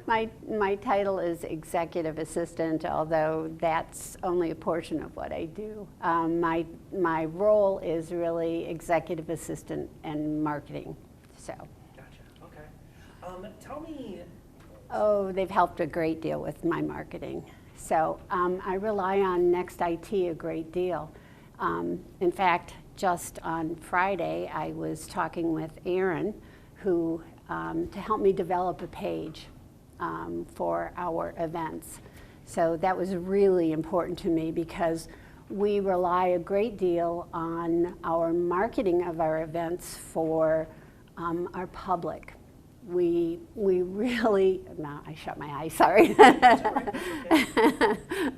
My title is executive assistant, although that's only a portion of what I do. My role is really executive assistant and marketing. So. Gotcha. Okay. Tell me. Oh, they've helped a great deal with my marketing. So I rely on Next IT a great deal. In fact, just on Friday, I was talking with Aaron, who to help me develop a page for our events. So that was really important to me because we rely a great deal on our marketing of our events for our public. We really, no, I shut my eyes, sorry. That's all right, that's okay.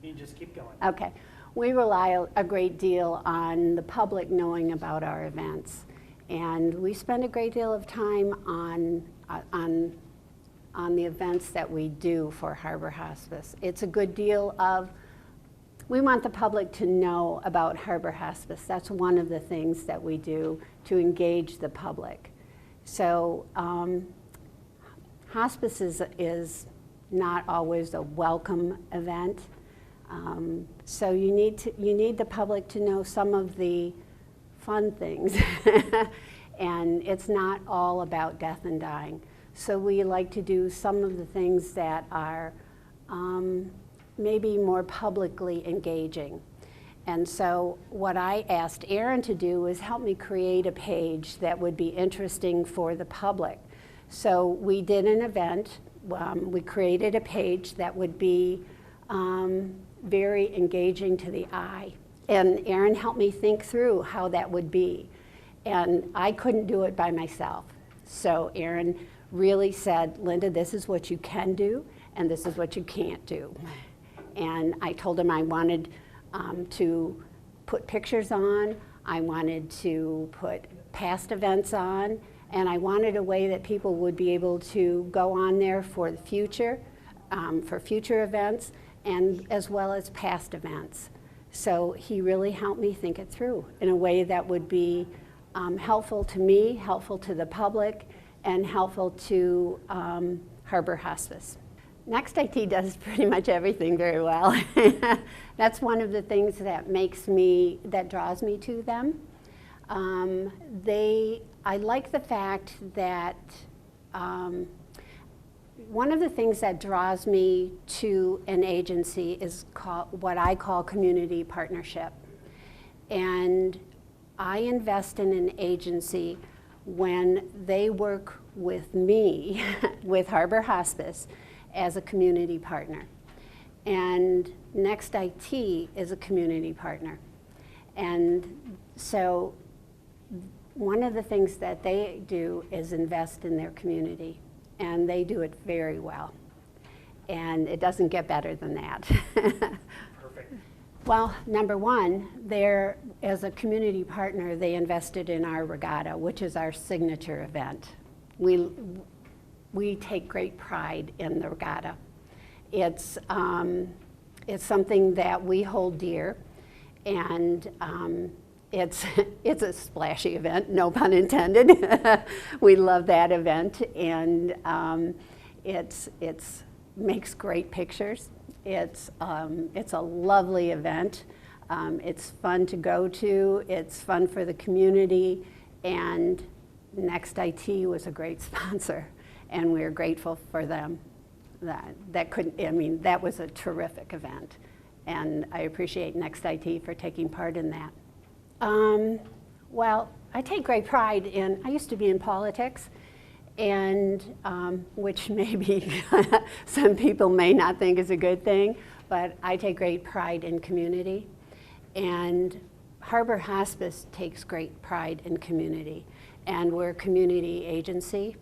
You just keep going. Okay. We rely a great deal on the public knowing about our events. And we spend a great deal of time on the events that we do for Harbor Hospice. It's a good deal of, we want the public to know about Harbor Hospice. That's one of the things that we do to engage the public. So hospice is not always a welcome event. So you need the public to know some of the fun things. And it's not all about death and dying. So we like to do some of the things that are maybe more publicly engaging. And so what I asked Aaron to do was help me create a page that would be interesting for the public. So we did an event. We created a page that would be very engaging to the eye. And Aaron helped me think through how that would be. And I couldn't do it by myself. So Aaron really said, Linda, this is what you can do, and this is what you can't do. And I told him I wanted to put pictures on, I wanted to put past events on, and I wanted a way that people would be able to go on there for the future, for future events, and as well as past events. So he really helped me think it through in a way that would be helpful to me, helpful to the public, and helpful to Harbor Hospice. Next IT does pretty much everything very well. That's one of the things that that draws me to them. I like the fact that one of the things that draws me to an agency is what I call community partnership. And I invest in an agency when they work with me, with Harbor Hospice, as a community partner. And Next IT is a community partner. And so one of the things that they do is invest in their community. And they do it very well. And it doesn't get better than that. Perfect. Well, number one, as a community partner, they invested in our regatta, which is our signature event. We take great pride in the regatta. It's something that we hold dear, and it's a splashy event, no pun intended. We love that event, and it makes great pictures. It's a lovely event. It's fun to go to. It's fun for the community, and Next IT was a great sponsor, and we're grateful for them. That was a terrific event, and I appreciate Next IT for taking part in that. Well, I take great pride in, I used to be in politics, and which maybe some people may not think is a good thing, but I take great pride in community. And Harbor Hospice takes great pride in community. And we're a community agency.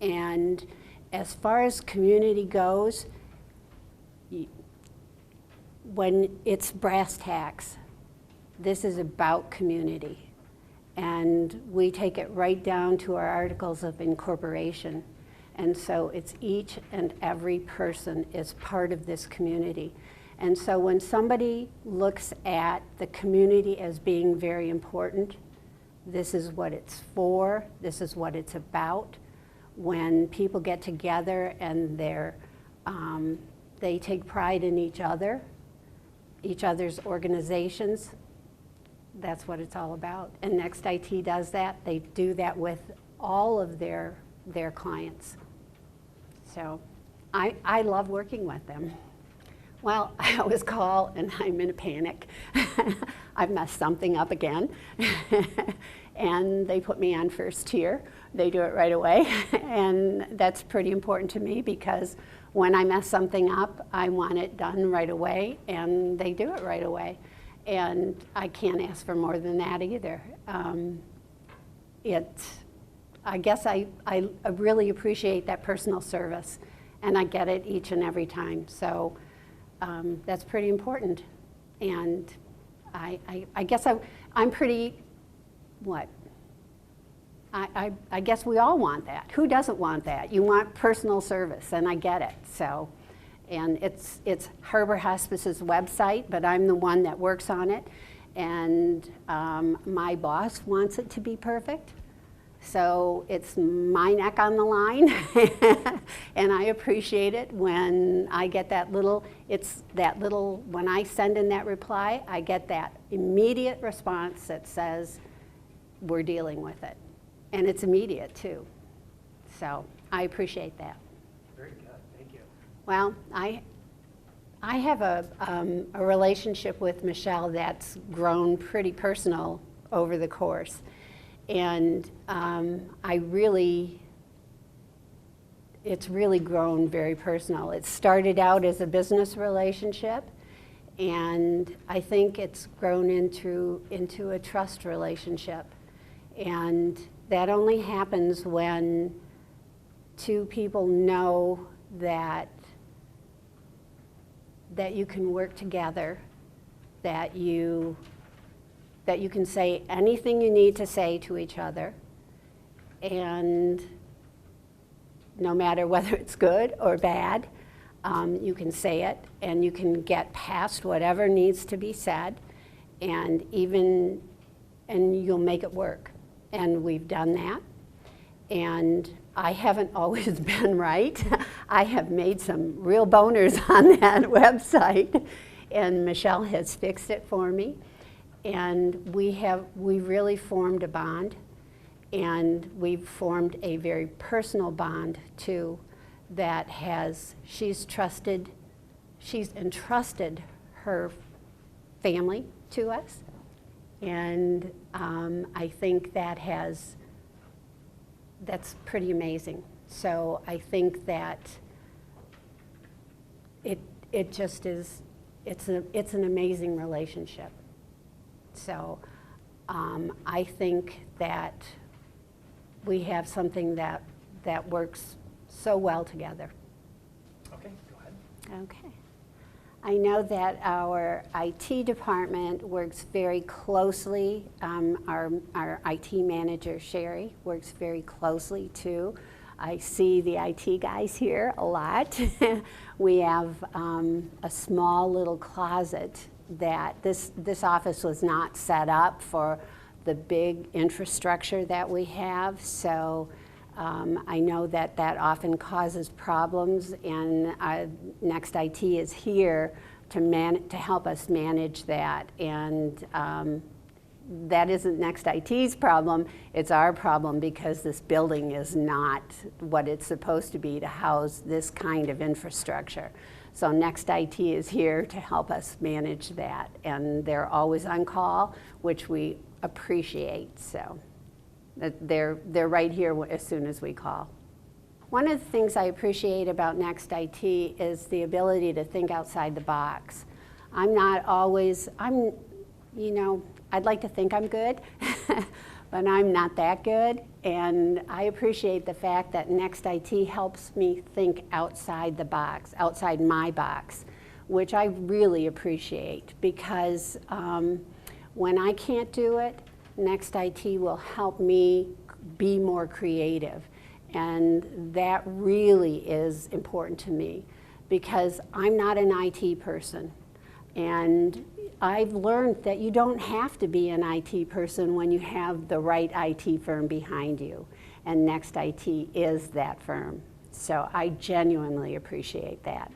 And as far as community goes, when it's brass tacks, this is about community. And we take it right down to our articles of incorporation. And so it's each and every person is part of this community. And so when somebody looks at the community as being very important, this is what it's for, this is what it's about, when people get together and they take pride in each other's organizations. That's what it's all about. And Next IT does that. They do that with all of their clients. So I love working with them. Well, I always call and I'm in a panic. I've messed something up again. And they put me on first tier. They do it right away. And that's pretty important to me because when I mess something up, I want it done right away, and they do it right away. And I can't ask for more than that either. I guess I really appreciate that personal service, and I get it each and every time. So that's pretty important. And I guess I'm pretty, I guess we all want that. Who doesn't want that? You want personal service, and I get it. So, and it's Harbor Hospice's website, but I'm the one that works on it. And my boss wants it to be perfect. So it's my neck on the line, and I appreciate it when I get that little, when I send in that reply, I get that immediate response that says, we're dealing with it. And it's immediate too. So I appreciate that. Very good, thank you. Well, I have a relationship with Michelle that's grown pretty personal over the course. And it's really grown very personal. It started out as a business relationship, and I think it's grown into a trust relationship. And that only happens when two people know that you can work together, that you can say anything you need to say to each other, and no matter whether it's good or bad, you can say it, and you can get past whatever needs to be said, and you'll make it work. And we've done that. And I haven't always been right. I have made some real boners on that website, and Michelle has fixed it for me. And we really formed a bond, and we've formed a very personal bond too, she's entrusted her family to us, and I think that's pretty amazing. So I think that it just is, it's an amazing relationship. So I think that we have something that works so well together. Okay, go ahead. Okay. I know that our IT department works very closely. Our IT manager, Sherry, works very closely too. I see the IT guys here a lot. We have a small little closet that this office was not set up for the big infrastructure that we have, so I know that often causes problems, and Next IT is here to help us manage that, and that isn't Next IT's problem, it's our problem because this building is not what it's supposed to be to house this kind of infrastructure. So Next IT is here to help us manage that, and they're always on call, which we appreciate. So they're right here as soon as we call. One of the things I appreciate about Next IT is the ability to think outside the box. I'd like to think I'm good, but I'm not that good, and I appreciate the fact that Next IT helps me think outside the box, outside my box, which I really appreciate, because when I can't do it, Next IT will help me be more creative, and that really is important to me, because I'm not an IT person, and I've learned that you don't have to be an IT person when you have the right IT firm behind you. and Next IT is that firm. So I genuinely appreciate that.